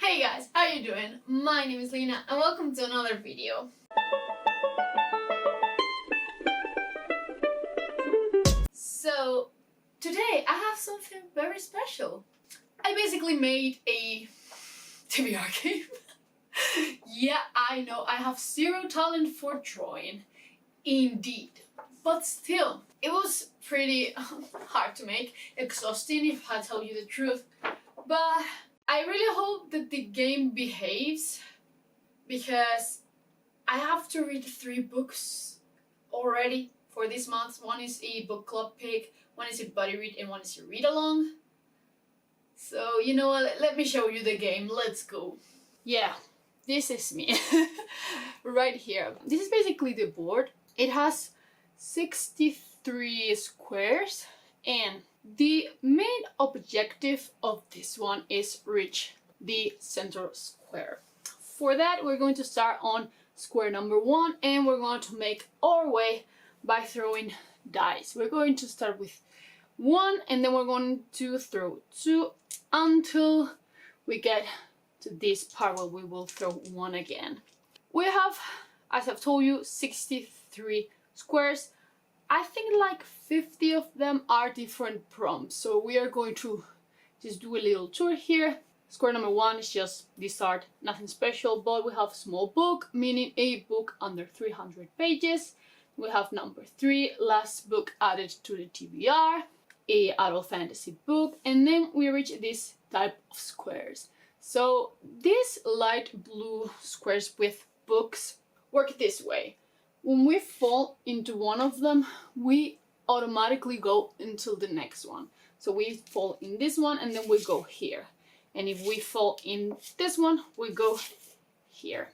Hey guys, how you doing? My name is Lena and welcome to another video. So today I have something very special. I basically made a TBR game. Yeah, I know I have zero talent for drawing. Indeed. But still, it was pretty hard to make, exhausting if I tell you the truth. But I really hope that the game behaves because I have to read 3 books already for this month. One is a book club pick, one is a buddy read, and one is a read along. So you know what, let me show you the game, let's go. Yeah, this is me right here. This is basically the board. It has 63 squares and the main objective of this one is reach the center square. For that we're going to start on square number 1 and we're going to make our way by throwing dice. We're going to start with 1 and then we're going to throw 2 until we get to this part where we will throw 1 again. We have, as I've told you, 63 squares. I think like 50 of them are different prompts, so we are going to just do a little tour here. Square number 1 is just the start, nothing special, but we have small book, meaning a book under 300 pages. We have number 3, last book added to the TBR, a adult fantasy book, and then we reach this type of squares. So these light blue squares with books work this way. When we fall into one of them, we automatically go into the next one. So we fall in this one and then we go here. And if we fall in this one, we go here.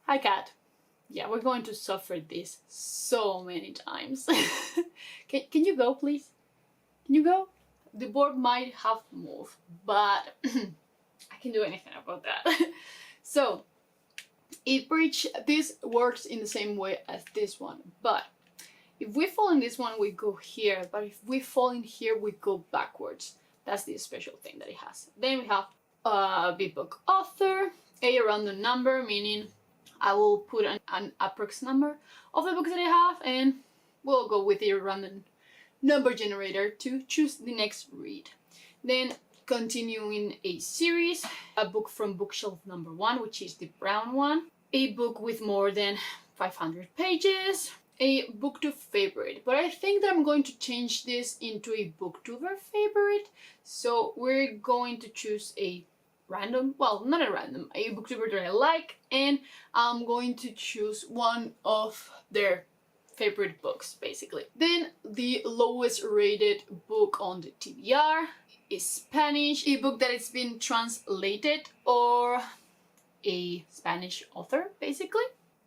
Hi cat. Yeah, we're going to suffer this so many times. Can you go, please? Can you go? The board might have moved, but I can't do anything about that. So this works in the same way as this one, but if we fall in this one we go here, but if we fall in here we go backwards. That's the special thing that it has. Then we have the book author, a random number, meaning I will put an approx number of the books that I have and we'll go with the random number generator to choose the next read. Then continuing a series, a book from bookshelf number 1, which is the brown one, a book with more than 500 pages, a booktube favorite, but I think that I'm going to change this into a booktuber favorite, so we're going to choose a random, well, not a random, a booktuber that I like, and I'm going to choose one of their favorite books, basically. Then the lowest rated book on the TBR is Spanish, a book that has been translated or a Spanish author, basically.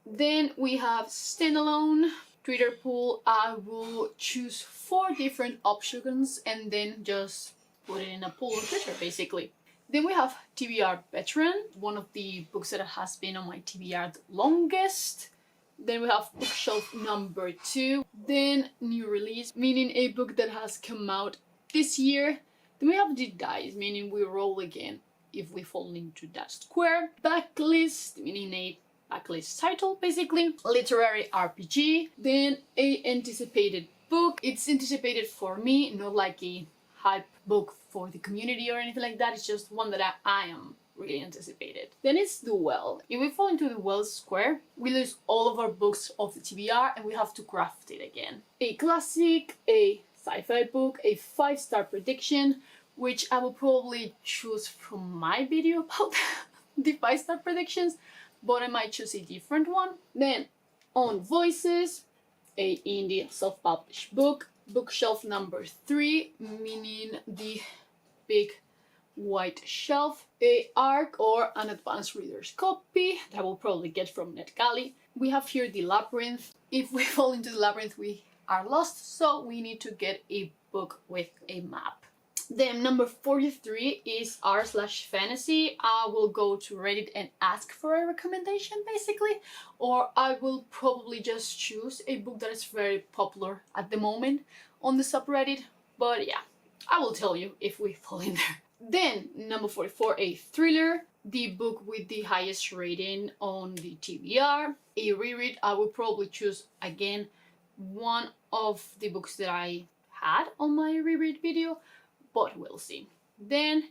Then we have standalone, Twitter pool. I will choose 4 different options and then just put it in a pool on Twitter, basically. Then we have TBR Veteran, one of the books that has been on my TBR the longest. Then we have bookshelf number 2. Then new release, meaning a book that has come out this year. Then we have the dice, meaning we roll again if we fall into that square. Backlist, meaning a backlist title, basically. Literary RPG. Then a anticipated book. It's anticipated for me, not like a hype book for the community or anything like that. It's just one that I am really anticipated. Then it's the well. If we fall into the well square, we lose all of our books of the TBR and we have to craft it again. A classic, a sci-fi book, a 5-star prediction, which I will probably choose from my video about the 5-star predictions, but I might choose a different one. Then on voices, a indie self-published book, bookshelf number 3, meaning the big white shelf, a ARC or an advanced reader's copy that I will probably get from NetGalley. We have here the labyrinth. If we fall into the labyrinth we are lost, so we need to get a book with a map. Then number 43 is r/fantasy. I will go to Reddit and ask for a recommendation, basically, or I will probably just choose a book that is very popular at the moment on the subreddit, but yeah, I will tell you if we fall in there. Then number 44, a thriller. the book with the highest rating on the TBR. A reread, I would probably choose again one of the books that I had on my reread video, but we'll see. Then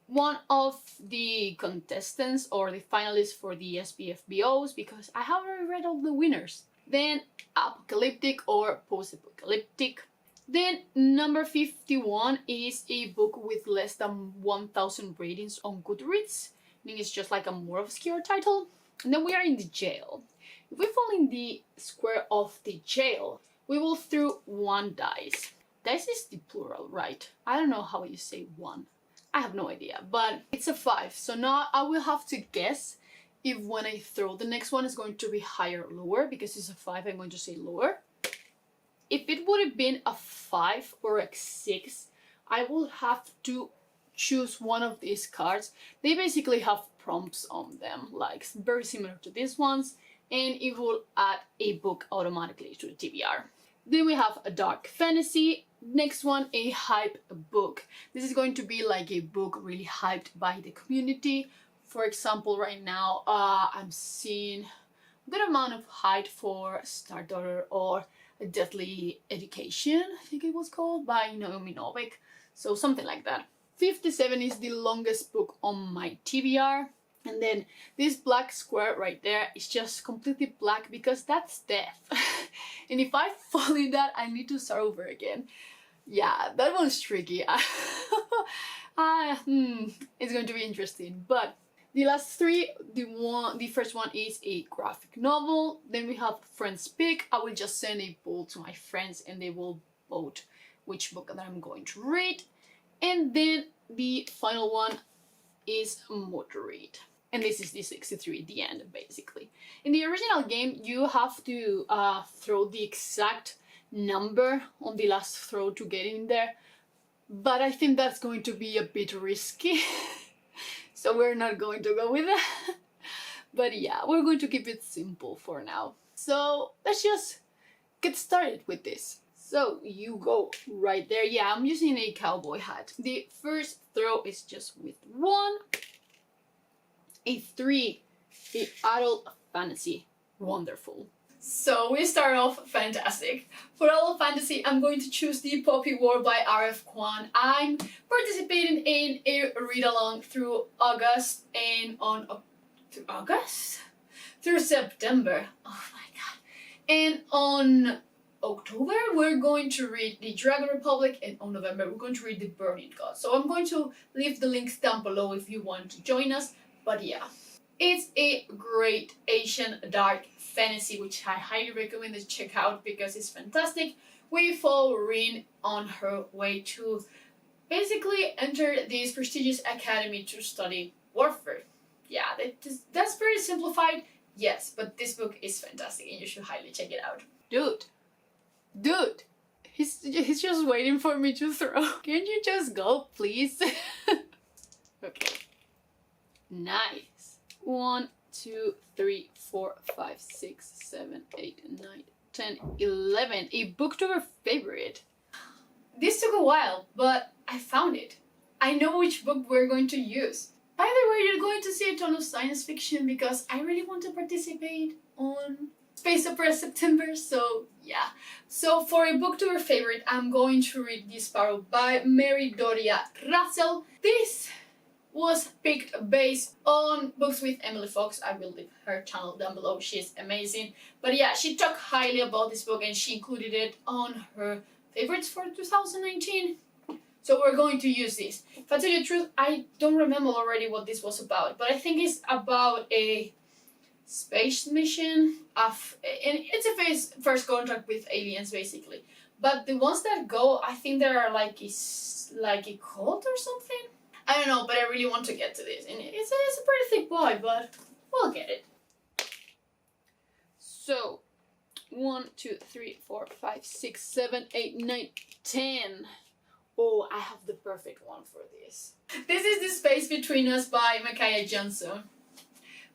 one of the contestants or the finalists for the SPFBOs, because I have already read all the winners. Then apocalyptic or post-apocalyptic. Then number 51 is a book with less than 1,000 ratings on Goodreads. I think it's just like a more obscure title. And then we are in the jail. If we fall in the square of the jail, we will throw 1 dice. Dice is the plural, right? I don't know how you say 1. I have no idea, but it's a 5. So now I will have to guess if when I throw the next one is going to be higher or lower. Because it's a 5, I'm going to say lower. If it would have been a 5 or a 6, I will have to choose one of these cards. They basically have prompts on them, like very similar to these ones, and it will add a book automatically to the TBR. Then we have a dark fantasy. Next one, a hype book. This is going to be like a book really hyped by the community. For example, right now, I'm seeing a good amount of hype for Stardaughter or A Deadly Education, I think it was called, by Naomi Novik. So something like that. 57 is the longest book on my TBR. And then this black square right there is just completely black because that's death. And if I fall in that, I need to start over again. Yeah, that one's tricky. It's going to be interesting. But the last 3, the first one is a graphic novel. Then we have friends pick. I will just send a poll to my friends and they will vote which book that I'm going to read. And then the final one is Mood Read. And this is the 63, the end, basically. In the original game, you have to throw the exact number on the last throw to get in there. But I think that's going to be a bit risky. So we're not going to go with that. But yeah, we're going to keep it simple for now. So let's just get started with this. So you go right there. Yeah, I'm using a cowboy hat. The first throw is just with 1. A 3, the adult fantasy. Wonderful. So we start off fantastic. For adult fantasy, I'm going to choose the Poppy War by R.F. Kwan. I'm participating in a read-along through August and through September. Oh my god. And on October, we're going to read the Dragon Republic, and on November, we're going to read the Burning God. So I'm going to leave the links down below if you want to join us. But yeah, it's a great Asian dark fantasy, which I highly recommend to check out because it's fantastic. We follow Rin on her way to basically enter this prestigious academy to study warfare. Yeah, that's pretty simplified, yes, but this book is fantastic and you should highly check it out. Dude, he's just waiting for me to throw. Can you just go, please? Okay. Nice. 1, 2, 3, 4, 5, 6, 7, 8, 9, 10, 11. A booktuber favorite. This took a while, but I found it. I know which book we're going to use. By the way, you're going to see a ton of science fiction because I really want to participate on Space Opera September, so yeah. So for a booktuber favorite, I'm going to read The Sparrow by Mary Doria Russell. This was picked based on books with Emily Fox. I will leave her channel down below. She's amazing. But yeah, she talked highly about this book and she included it on her favorites for 2019. So we're going to use this. If I tell you the truth, I don't remember already what this was about, but I think it's about a space mission and it's a first contact with aliens basically. But the ones that go, I think there are like a cult or something. I don't know, but I really want to get to this. And it's a pretty thick boy, but we'll get it. So, 1, 2, 3, 4, 5, 6, 7, 8, 9, 10. Oh, I have the perfect one for this. This is The Space Between Us by Micaiah Johnson.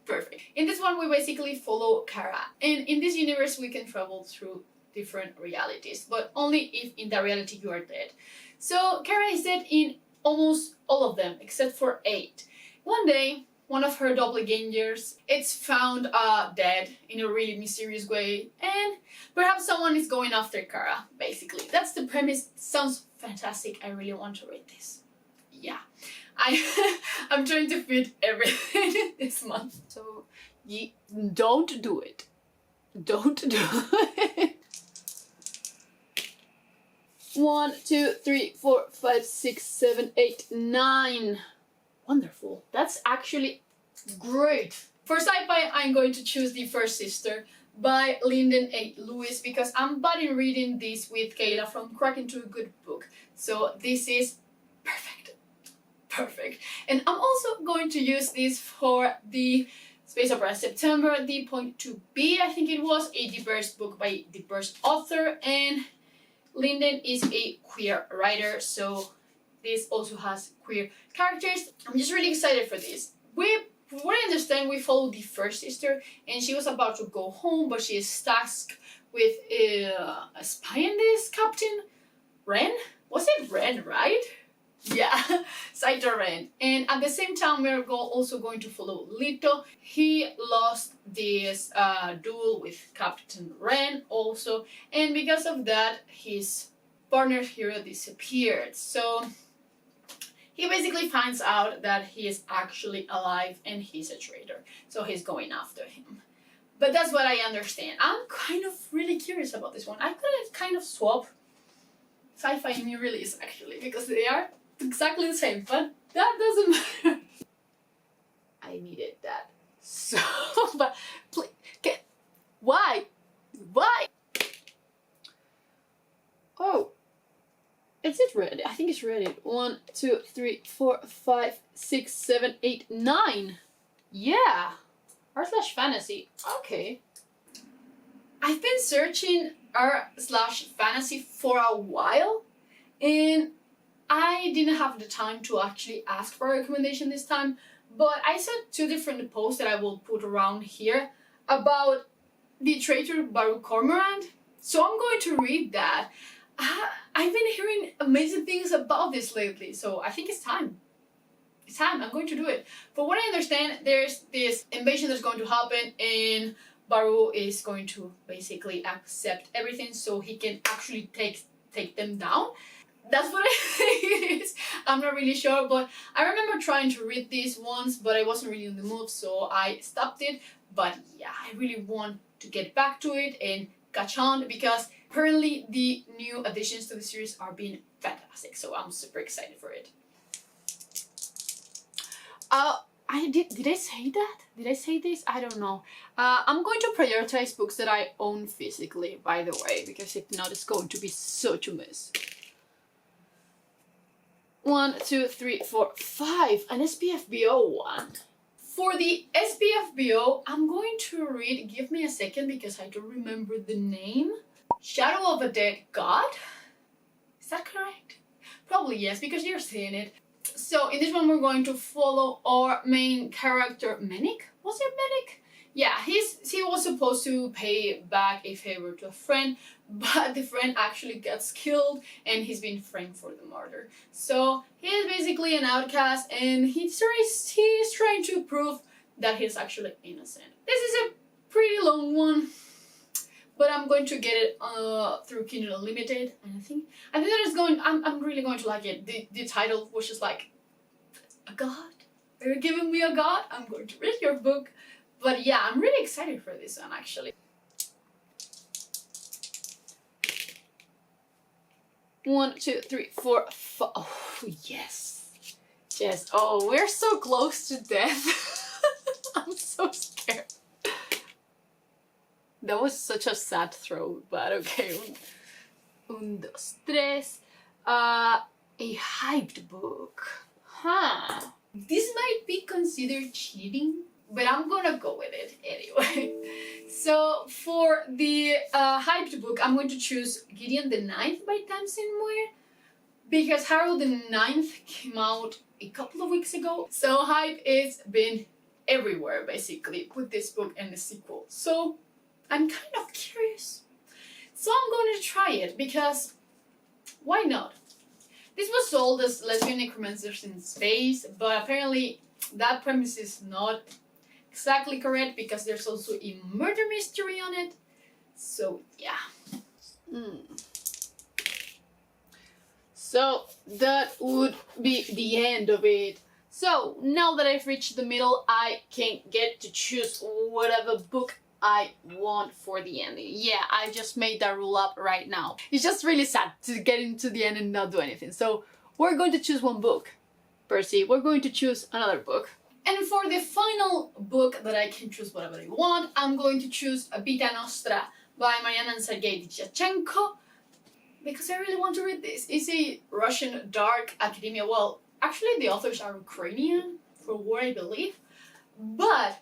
Perfect. In this one, we basically follow Kara. And in this universe, we can travel through different realities, but only if in that reality you are dead. So, Kara is dead in almost all of them, except for 8. One day, one of her doppelgangers. It's found dead in a really mysterious way, and perhaps someone is going after Kara, basically. That's the premise. Sounds fantastic. I really want to read this. Yeah. I'm trying to fit everything this month. So, don't do it. Don't do it. 1, 2, 3, 4, 5, 6, 7, 8, 9. Wonderful. That's actually great. For sci-fi, I'm going to choose The First Sister by Lyndon A. Lewis because I'm buddy reading this with Kayla from Crack Into a Good Book. So this is perfect. Perfect. And I'm also going to use this for the Space Opera September, the Point to Be, I think it was, a diverse book by diverse author, and Lyndon is a queer writer, so this also has queer characters. I'm just really excited for this. From what I understand, we follow the first sister, and she was about to go home, but she is tasked with spying this Captain Ren? Was it Ren, right? Yeah, Saito Ren. And at the same time, we're also going to follow Lito. He lost this duel with Captain Ren also, and because of that, his partner hero disappeared. So he basically finds out that he is actually alive and he's a traitor. So he's going after him. But that's what I understand. I'm kind of really curious about this one. I could kind of swap sci-fi and new release actually, because they are exactly the same, but that doesn't matter. I needed that so but please, why? Oh, is it ready? I think it's ready. 1, 2, 3, 4, 5, 6, 7, 8, 9. Yeah, r/fantasy. Okay. I've been searching r/fantasy for a while, and I didn't have the time to actually ask for a recommendation this time, but I saw 2 different posts that I will put around here about the Traitor by Cormorant, so I'm going to read that. I've been hearing amazing things about this lately, so I think it's time. It's time, I'm going to do it. For what I understand, there's this invasion that's going to happen, and Baru is going to basically accept everything so he can actually take them down. That's what I think it is. I'm not really sure, but I remember trying to read this once, but I wasn't really in the mood, so I stopped it. But yeah, I really want to get back to it and catch on, because apparently the new additions to the series are being fantastic, so I'm super excited for it. Did I say that? Did I say this? I don't know. I'm going to prioritize books that I own physically, by the way, because if not, it's going to be such a mess. 1, 2, 3, 4, 5. An SPFBO one. For the SPFBO, I'm going to read, give me a second because I don't remember the name. Shadow of a Dead God? Is that correct? Probably yes, because you're seeing it. So in this one we're going to follow our main character, Menik? Was it Menik? Yeah, he was supposed to pay back a favor to a friend, but the friend actually gets killed and he's been framed for the murder. So he is basically an outcast, and he's trying to prove that he's actually innocent. This is a pretty long one, but I'm going to get it through Kindle Unlimited, and I think that it's going. I'm really going to like it. The title was just like, a god? Are you giving me a god? I'm going to read your book. But yeah, I'm really excited for this one actually. 1, 2, 3, 4, 5. Oh yes, yes. Oh, we're so close to death. I'm so scared. That was such a sad throw, but okay. 1, 2, 3. A hyped book. Huh. This might be considered cheating, but I'm gonna go with it anyway. So for the hyped book, I'm going to choose Gideon the Ninth by Tamsin Muir, because Harold the Ninth came out a couple of weeks ago. So hype is been everywhere basically with this book and the sequel. So I'm kind of curious. So I'm going to try it because why not? This was sold as Lesbian Necromancers in Space, but apparently that premise is not exactly correct because there's also a murder mystery on it. So yeah. So that would be the end of it. So now that I've reached the middle, I can get to choose whatever book I want for the ending. Yeah, I just made that rule up right now. It's just really sad to get into the end and not do anything. So we're going to choose one book. Percy, we're going to choose another book. And for the final book that I can choose whatever I want, I'm going to choose Vita Nostra by Mariana and Sergei Diachenko, because I really want to read this. It's a Russian dark academia. Well, actually the authors are Ukrainian, for what I believe. But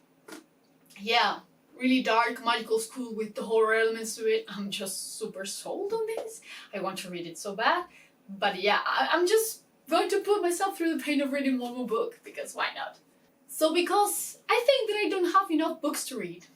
yeah, really dark magical school with the horror elements to it. I'm just super sold on this. I want to read it so bad. But yeah, I'm just going to put myself through the pain of reading one more book, because why not? So because I think that I don't have enough books to read,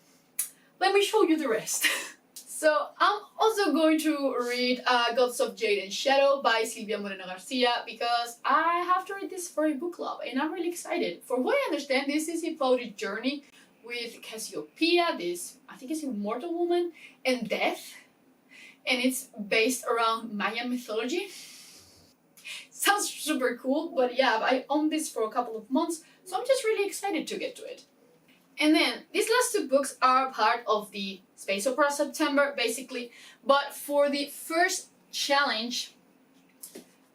let me show you the rest. So I'm also going to read Gods of Jade and Shadow by Silvia Moreno Garcia, because I have to read this for a book club and I'm really excited. For what I understand, this is a poetic journey with Cassiopeia, this, I think it's a mortal woman, and death. And it's based around Mayan mythology. Sounds super cool, but yeah, I owned this for a couple of months, so I'm just really excited to get to it. And then, these last two books are part of the Space Opera September, basically. But for the first challenge,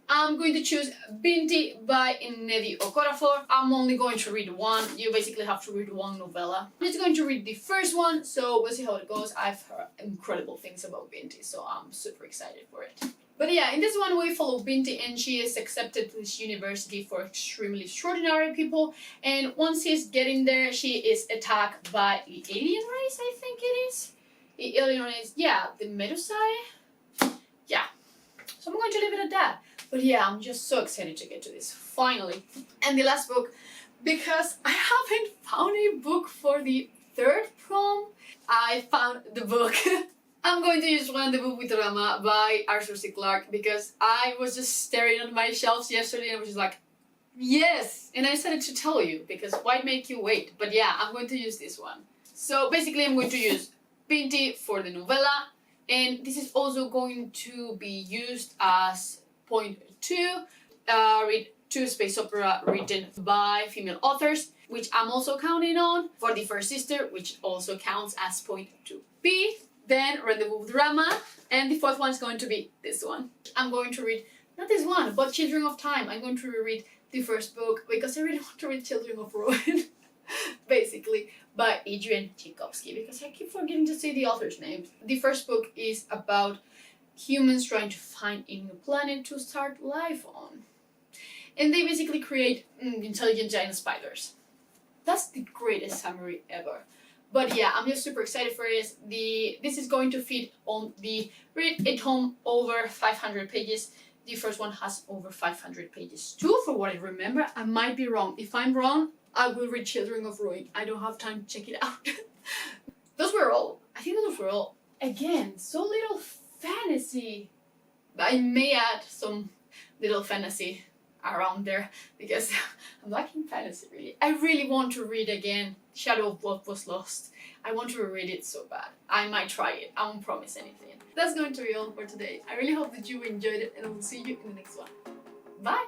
I'm going to choose Binti by Nnedi Okorafor. I'm only going to read one. You basically have to read one novella. I'm just going to read the first one, so we'll see how it goes. I've heard incredible things about Binti, so I'm super excited for it. But yeah, in this one we follow Binti, and she is accepted to this university for extremely extraordinary people. And once she's getting there, she is attacked by the alien race, I think it is. The alien race, yeah, the Medusae. Yeah, so I'm going to leave it at that. But yeah, I'm just so excited to get to this, finally. And the last book, because I haven't found a book for the third prom, I found the book. I'm going to use Rendezvous with Rama by Arthur C. Clarke, because I was just staring at my shelves yesterday and I was just like, yes! And I decided to tell you, because why make you wait? But yeah, I'm going to use this one. So basically I'm going to use Binti for the novella, and this is also going to be used as point 2, read 2 space opera written by female authors, which I'm also counting on for the first sister, which also counts as point 2b. Then Rendezvous with Rama, and the fourth one is going to be this one. I'm going to read, not this one, but Children of Time. I'm going to reread the first book because I really want to read Children of Ruin, basically, by Adrian Tchaikovsky, because I keep forgetting to say the author's name. The first book is about humans trying to find a new planet to start life on. And they basically create intelligent giant spiders. That's the greatest summary ever. But yeah, I'm just super excited for this. This is going to fit on the Read at Home over 500 pages. The first one has over 500 pages too, for what I remember. I might be wrong. If I'm wrong, I will read Children of Ruin. I don't have time to check it out. Those were all. I think those were all. Again, so little fantasy. I may add some little fantasy around there, because I'm lacking fantasy, really. I really want to read again Shadow of What Was Lost. I want to read it so bad. I might try it. I won't promise anything. That's going to be all for today. I really hope that you enjoyed it, and I will see you in the next one. Bye!